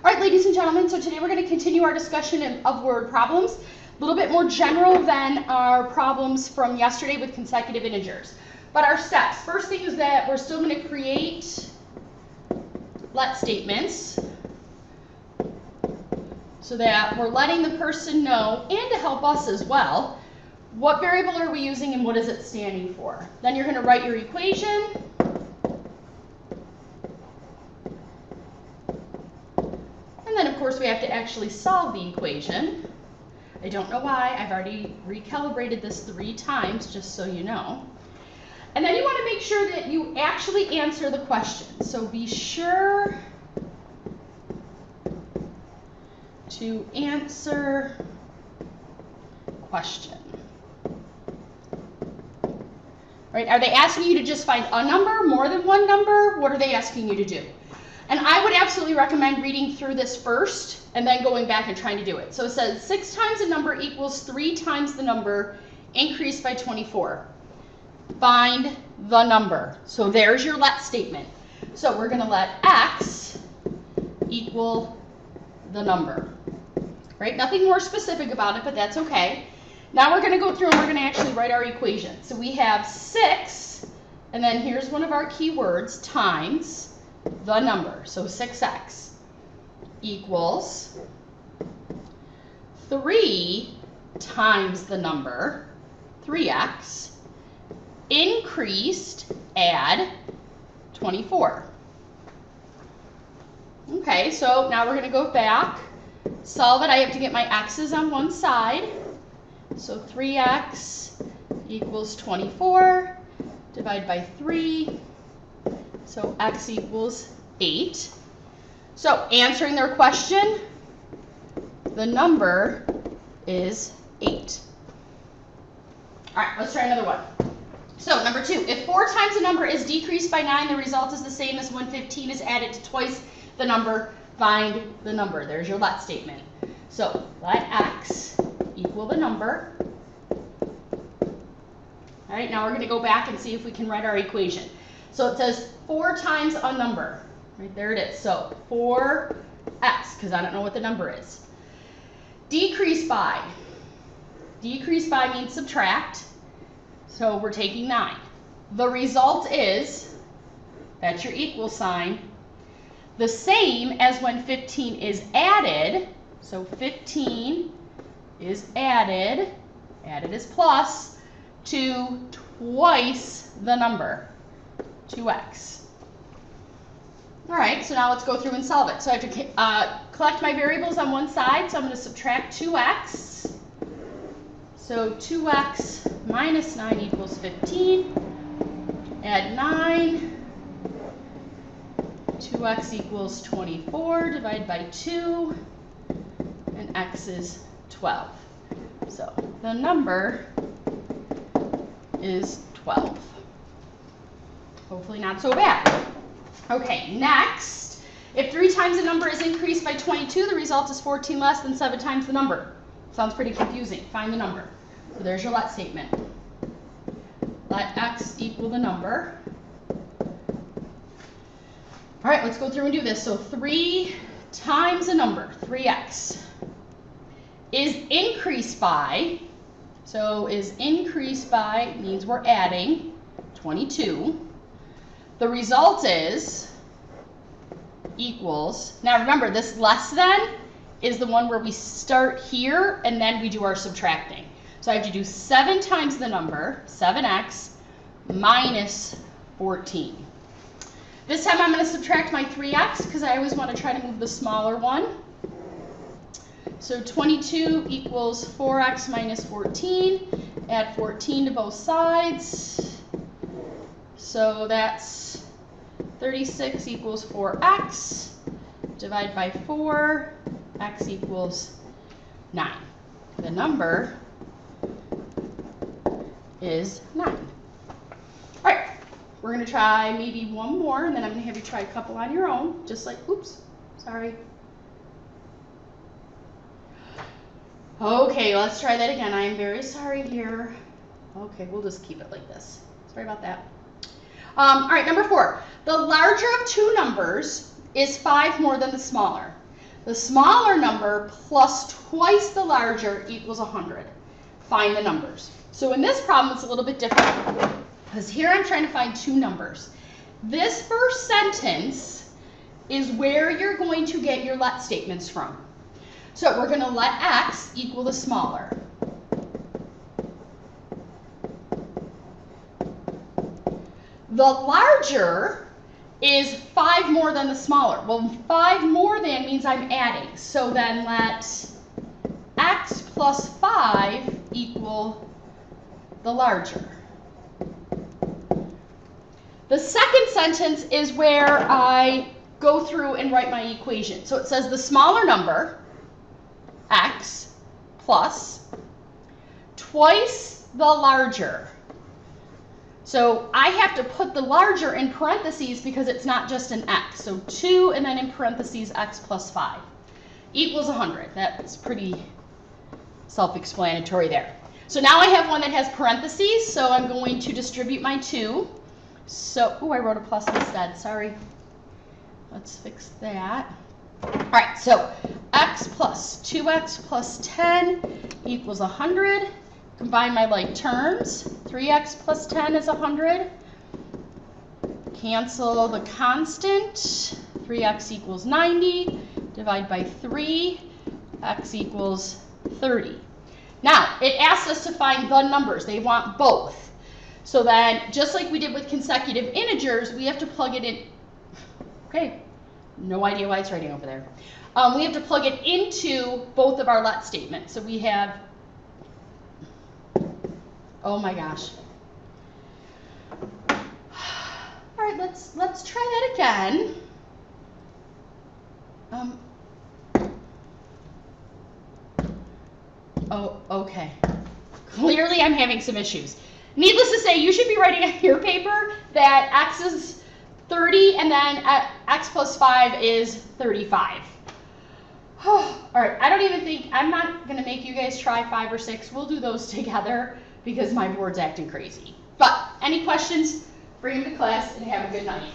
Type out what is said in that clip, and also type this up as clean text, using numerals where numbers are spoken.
All right, ladies and gentlemen, so today we're going to continue our discussion of word problems, a little bit more general than our problems from yesterday with consecutive integers. But our steps, first thing is that we're still going to create let statements so that we're letting the person know, and to help us as well, what variable are we using and what is it standing for. Then you're going to write your equation. And then, of course, we have to actually solve the equation. I don't know why. I've already recalibrated this 3 times, just so you know. And then you want to make sure that you actually answer the question. So be sure to answer question. Right? Are they asking you to just find a number, more than one number? What are they asking you to do? And I would absolutely recommend reading through this first and then going back and trying to do it. So it says 6 times a number equals 3 times the number increased by 24. Find the number. So there's your let statement. So we're going to let x equal the number. Right? Nothing more specific about it, but that's okay. Now we're going to go through and we're going to actually write our equation. So we have 6, and then here's one of our key words, times the number. So 6x equals 3 times the number, 3x, increased, add 24. Okay, so now we're going to go back, solve it. I have to get my x's on one side. So 3x equals 24, divide by 3. So x equals 8. So answering their question, the number is 8. All right, let's try another one. So number 2, if 4 times a number is decreased by 9, the result is the same as when 15 is added to twice the number. Find the number. There's your let statement. So let x equal the number. All right, now we're going to go back and see if we can write our equation. So it says 4 times a number. Right there it is. So 4x, because I don't know what the number is. Decrease by. Decrease by means subtract. So we're taking 9. The result is, that's your equal sign, the same as when 15 is added. So 15 is added is plus, to twice the number, 2x. All right, so now let's go through and solve it. So I have to collect my variables on one side, so I'm going to subtract 2x. So 2x minus 9 equals 15. Add 9. 2x equals 24, divide by 2, and x is 12. So the number is 12. Hopefully not so bad. Okay, next, if 3 times a number is increased by 22, the result is 14 less than 7 times the number. Sounds pretty confusing. Find the number. So there's your let statement. Let x equal the number. All right, let's go through and do this. So 3 times a number, 3x, is increased by, so is increased by means we're adding 22. The result is equals, now remember this less than is the one where we start here and then we do our subtracting. So I have to do 7 times the number, 7x, minus 14. This time I'm going to subtract my 3x because I always want to try to move the smaller one. So 22 equals 4x minus 14. Add 14 to both sides. So that's 36 equals 4x. Divide by 4. X equals 9. The number is 9. All right. We're going to try maybe one more, and then I'm going to have you try a couple on your own, just like, oops, sorry. Okay, let's try that again. I am very sorry here. Okay, we'll just keep it like this. Sorry about that. All right, number 4. The larger of two numbers is 5 more than the smaller. The smaller number plus twice the larger equals 100. Find the numbers. So in this problem, it's a little bit different because here I'm trying to find two numbers. This first sentence is where you're going to get your let statements from. So we're going to let x equal the smaller. The larger is 5 more than the smaller. Well, 5 more than means I'm adding. So then let x plus 5 equal the larger. The second sentence is where I go through and write my equation. So it says the smaller number, x, plus twice the larger. So I have to put the larger in parentheses because it's not just an x. So 2 and then in parentheses x plus 5 equals 100. That's pretty self-explanatory there. So now I have one that has parentheses, so I'm going to distribute my 2. So, I wrote a plus instead, sorry. Let's fix that. All right, so x plus 2x plus 10 equals 100. Combine my like terms. 3x plus 10 is 100. Cancel the constant. 3x equals 90. Divide by 3. X equals 30. Now, it asks us to find the numbers. They want both. So then, just like we did with consecutive integers, we have to plug it in. Okay, no idea why it's writing over there. We have to plug it into both of our let statements. So we have, oh my gosh. All right, let's try that again. Oh, okay. Clearly I'm having some issues. Needless to say, you should be writing on your paper that x is 30 and then x plus 5 is 35. All right, I don't even think, I'm not going to make you guys try 5 or 6. We'll do those together because my board's acting crazy. But any questions, bring them to class and have a good night.